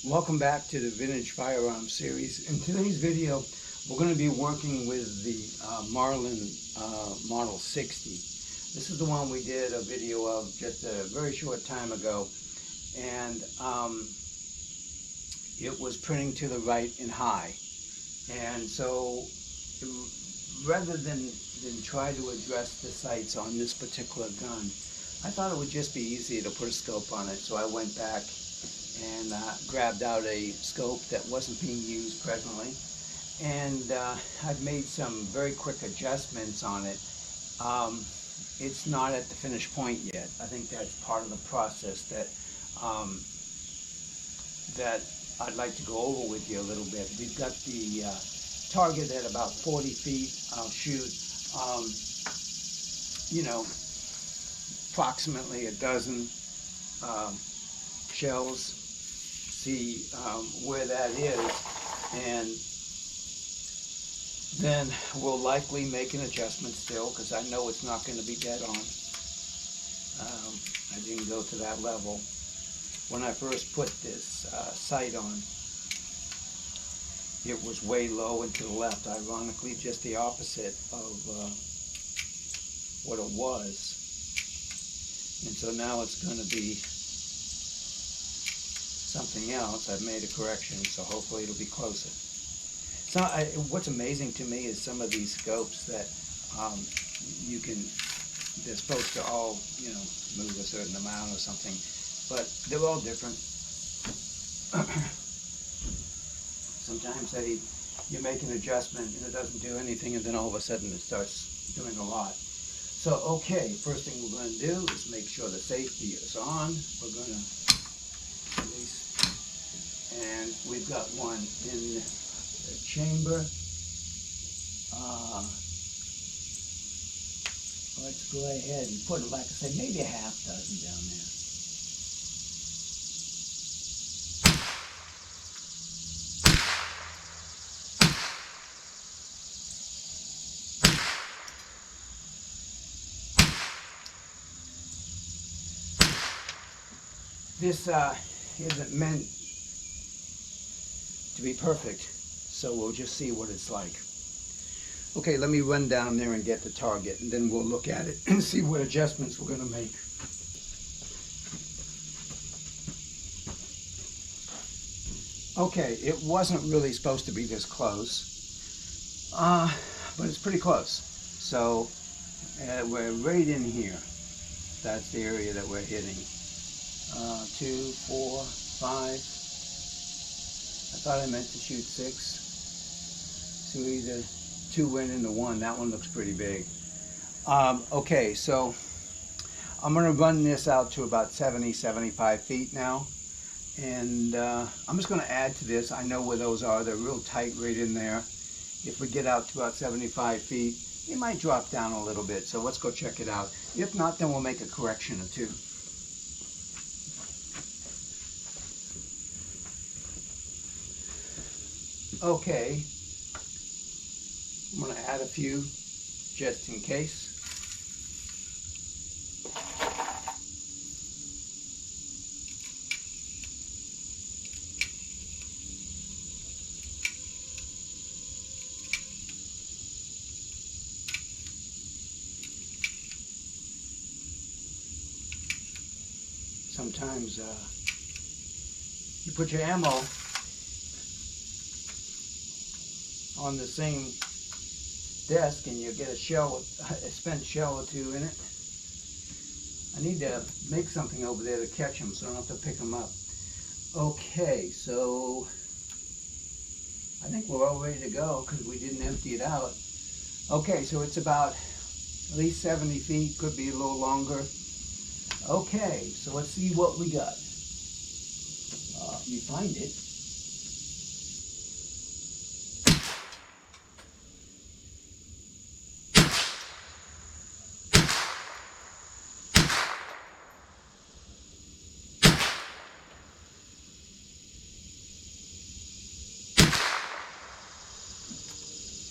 Welcome back to the Vintage Firearms Series. In today's video, we're going to be working with the Marlin Model 60. This is the one we did a video of just a very short time ago, and it was printing to the right and high. And so rather than try to address the sights on this particular gun, I thought it would just be easier to put a scope on it. So I went back and grabbed out a scope that wasn't being used presently, and I've made some very quick adjustments on it. It's not at the finished point yet. I think that's part of the process that I'd like to go over with you a little bit. We've got the target at about 40 feet. I'll shoot, approximately a dozen shells, see where that is, and then we'll likely make an adjustment still, because I know it's not going to be dead on. I didn't go to that level. When I first put this sight on, it was way low and to the left, ironically just the opposite of what it was. And so now it's going to be something else. I've made a correction, so hopefully it'll be closer. So what's amazing to me is some of these scopes that they're supposed to all, move a certain amount or something, but they're all different. Sometimes you make an adjustment and it doesn't do anything, and then all of a sudden it starts doing a lot. So, okay, first thing we're going to do is make sure the safety is on. We're going to release, and we've got one in the chamber. Let's go ahead and put it, like I said, maybe a half dozen down there. This isn't meant to be perfect, so we'll just see what it's like. Okay, let me run down there and get the target, and then we'll look at it and see what adjustments we're going to make. Okay, it wasn't really supposed to be this close, but it's pretty close. So we're right in here. That's the area that we're hitting. 2, 4, 5. I thought I meant to shoot 6. So either 2 went into 1. That one looks pretty big. Okay, so I'm going to run this out to about 70, 75 feet now. And I'm just going to add to this. I know where those are. They're real tight right in there. If we get out to about 75 feet, it might drop down a little bit. So let's go check it out. If not, then we'll make a correction or two. Okay, I'm going to add a few just in case. Sometimes you put your ammo on the same desk and you get a spent shell or two in it. I need to make something over there to catch them so I don't have to pick them up. Okay, so I think we're all ready to go because we didn't empty it out. Okay, so it's about at least 70 feet, could be a little longer. Okay, so let's see what we got. Let me find it.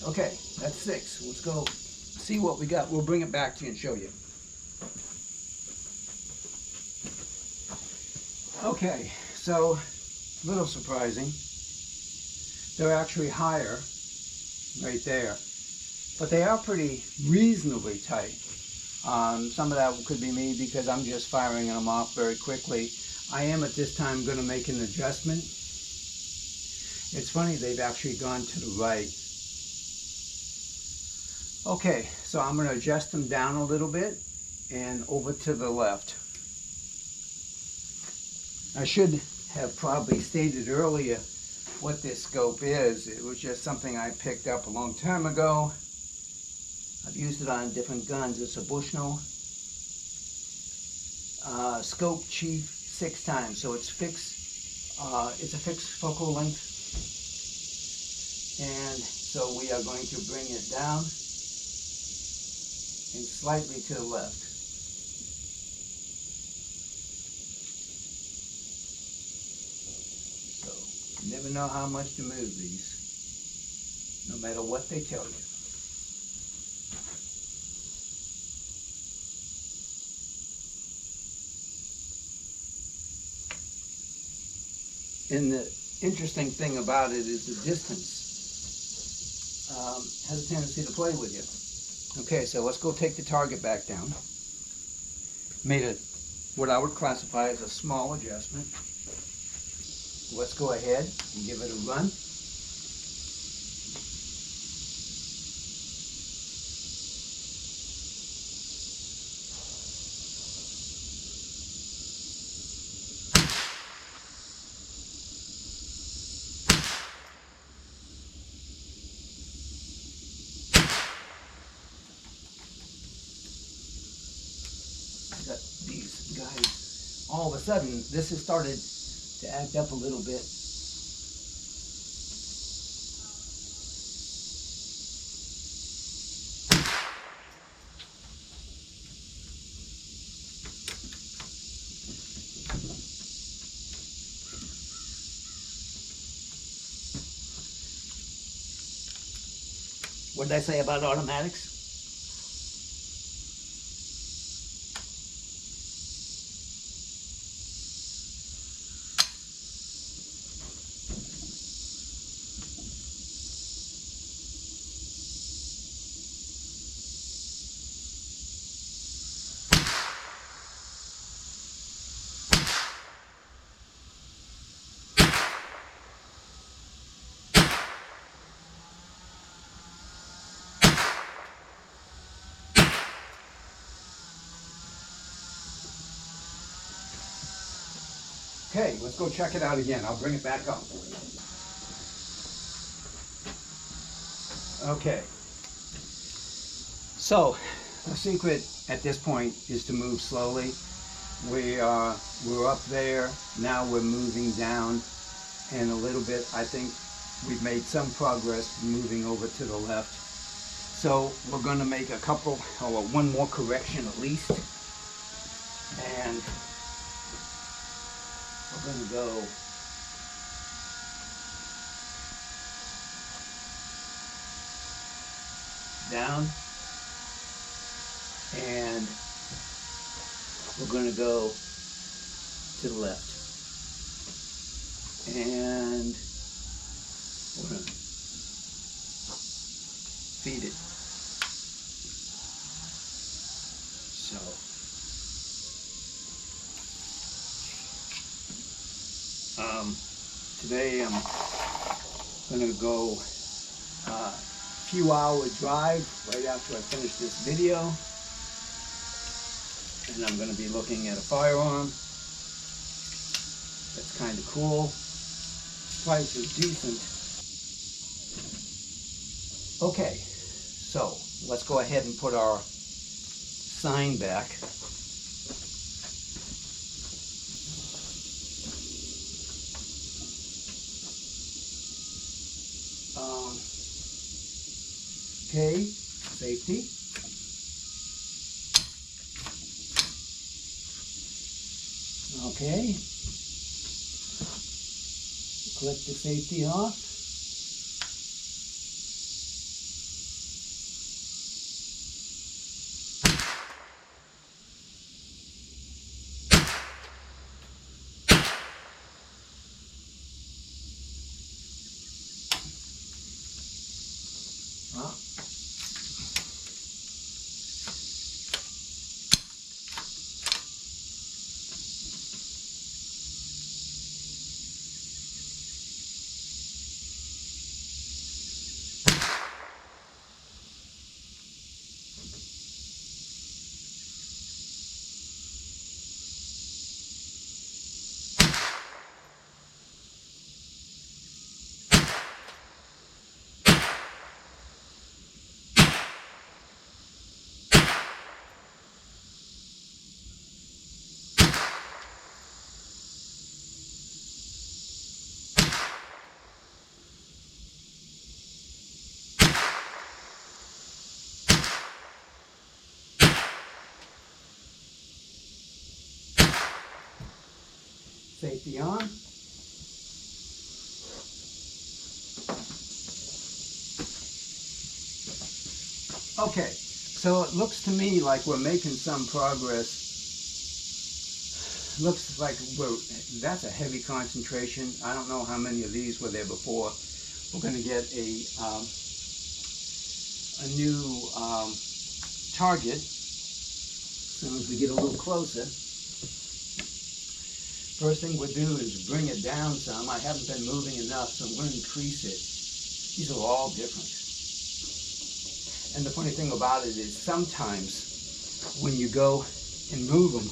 Okay, that's 6. Let's go see what we got. We'll bring it back to you and show you. Okay, so A little surprising. They're actually higher right there, but they are pretty reasonably tight. Some of that could be me because I'm just firing them off very quickly. I am at this time going to make an adjustment. It's funny, they've actually gone to the right. Okay, so I'm going to adjust them down a little bit and over to the left. I should have probably stated earlier what this scope is. It was just something I picked up a long time ago. I've used it on different guns. It's a Bushnell Scope Chief 6x, so it's fixed. It's a fixed focal length, and so we are going to bring it down and slightly to the left. So you never know how much to move these, no matter what they tell you. And the interesting thing about it is the distance has a tendency to play with you. Okay, so let's go take the target back down. Made it what I would classify as a small adjustment. Let's go ahead and give it a run. Got these guys, all of a sudden this has started to act up a little bit. What did I say about automatics? Okay, let's go check it out again. I'll bring it back up. Okay. So, the secret at this point is to move slowly. We're up there, now we're moving down, and a little bit, I think we've made some progress moving over to the left. So we're going to make a couple, or one more correction at least, and we're going to go down, and we're going to go to the left, and we're going to feed it. So today I'm going to go a few hour drive right after I finish this video, and I'm going to be looking at a firearm that's kind of cool. Price is decent. Okay, so let's go ahead and put our sign back. Okay, safety. Okay, click the safety off. Safety on. Okay, so it looks to me like we're making some progress. Looks like that's a heavy concentration. I don't know how many of these were there before. We're going to get a new target as soon as we get a little closer. First thing we'll do is bring it down some. I haven't been moving enough, so I'm going to increase it. These are all different. And the funny thing about it is sometimes when you go and move them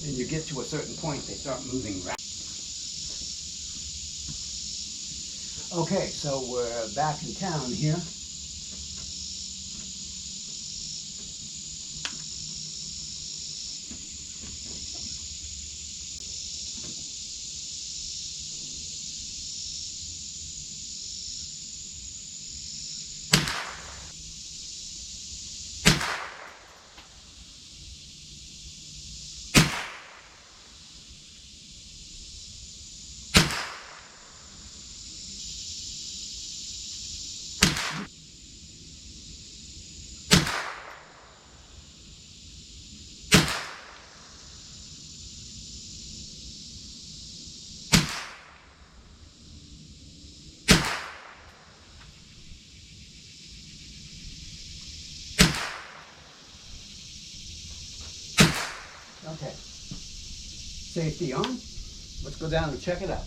and you get to a certain point, they start moving rapidly. Okay, so we're back in town here. Okay, safety on. Let's go down and check it out.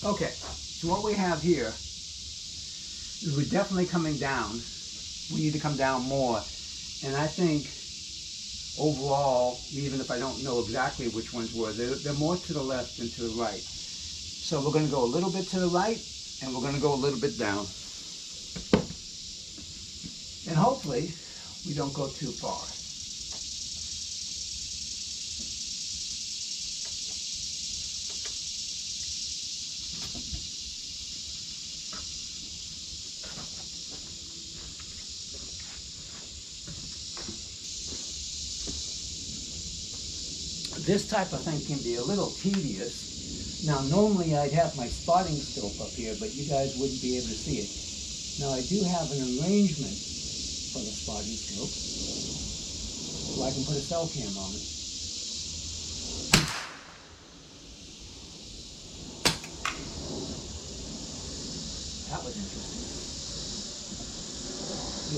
Okay, so what we have here is we're definitely coming down. We need to come down more. And I think overall, even if I don't know exactly which ones were, they're more to the left than to the right. So we're going to go a little bit to the right, and we're going to go a little bit down. And hopefully, we don't go too far. This type of thing can be a little tedious. Now, normally I'd have my spotting scope up here, but you guys wouldn't be able to see it. Now, I do have an arrangement for the spotting scope, so I can put a cell cam on it. That was interesting.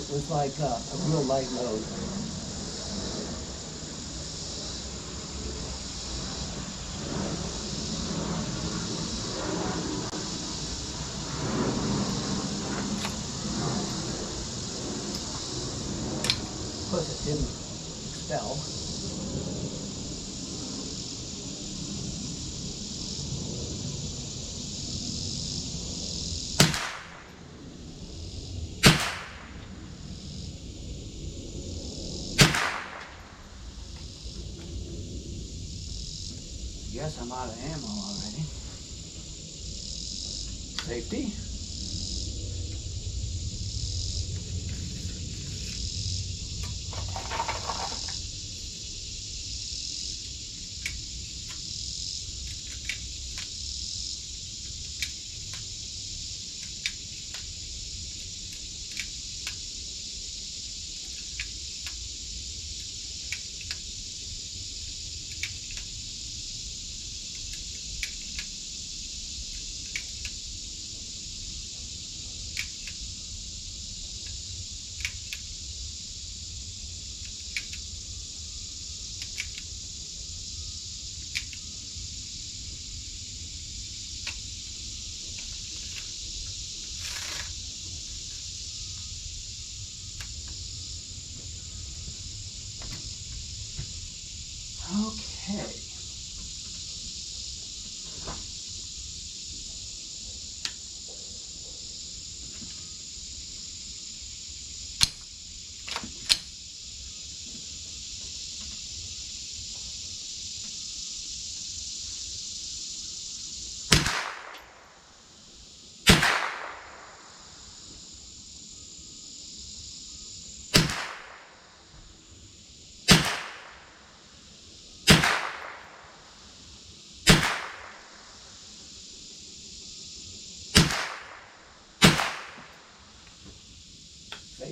It was like a real light load. Of course, it didn't expel. Guess I'm out of ammo already. Safety.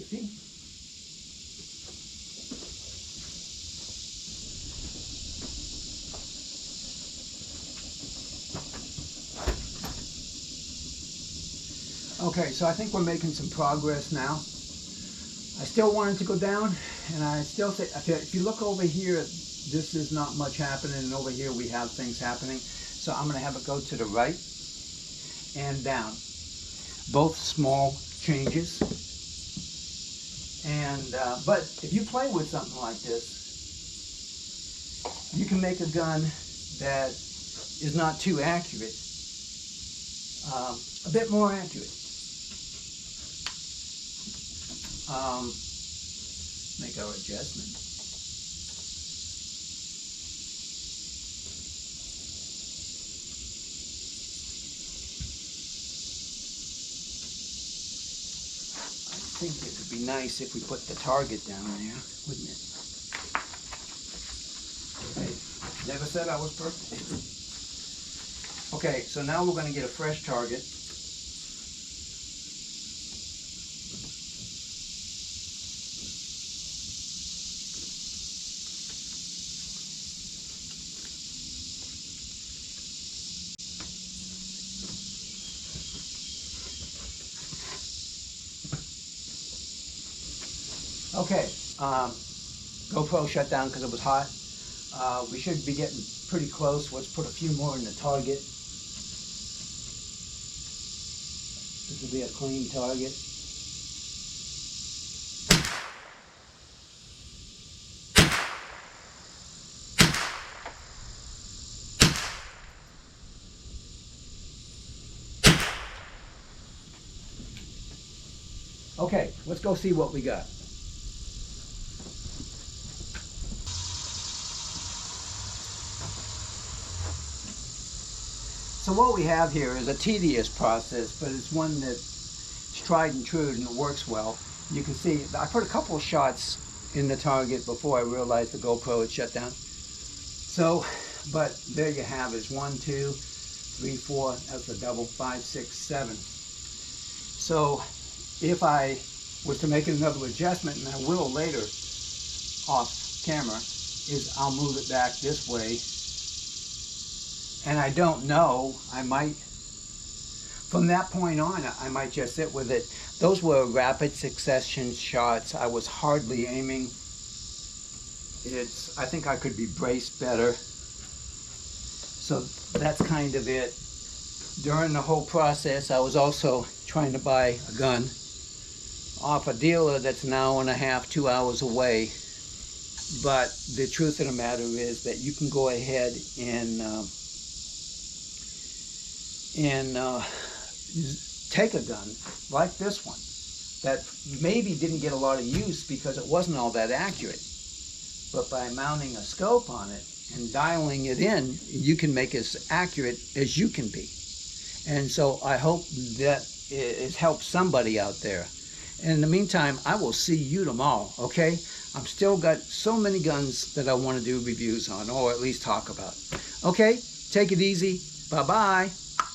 safety. Okay, so I think we're making some progress now. I still want it to go down, and I still say, if you look over here, this is not much happening, and over here we have things happening. So I'm going to have it go to the right and down. Both small changes. And but if you play with something like this, you can make a gun that is not too accurate, a bit more accurate. Make our adjustment. I think it would be nice if we put the target down there, wouldn't it? Okay. Never said I was perfect. Okay, so now we're going to get a fresh target. Okay, GoPro shut down because it was hot. We should be getting pretty close. Let's put a few more in the target. This will be a clean target. Okay, let's go see what we got. So what we have here is a tedious process, but it's one that's tried and true and it works well. You can see I put a couple of shots in the target before I realized the GoPro had shut down. So, but there you have it. It's 1, 2, 3, 4, that's a double, 5, 6, 7. So if I was to make another adjustment, and I will later off camera, is I'll move it back this way. And I don't know, I might, from that point on, I might just sit with it. Those were rapid succession shots. I was hardly aiming. I think I could be braced better. So that's kind of it. During the whole process, I was also trying to buy a gun off a dealer that's an hour and a half, 2 hours away. But the truth of the matter is that you can go ahead and take a gun like this one that maybe didn't get a lot of use because it wasn't all that accurate. But by mounting a scope on it and dialing it in, you can make it as accurate as you can be. And so I hope that it helps somebody out there. And in the meantime, I will see you tomorrow, okay? I've still got so many guns that I want to do reviews on, or at least talk about. Okay, take it easy. Bye-bye.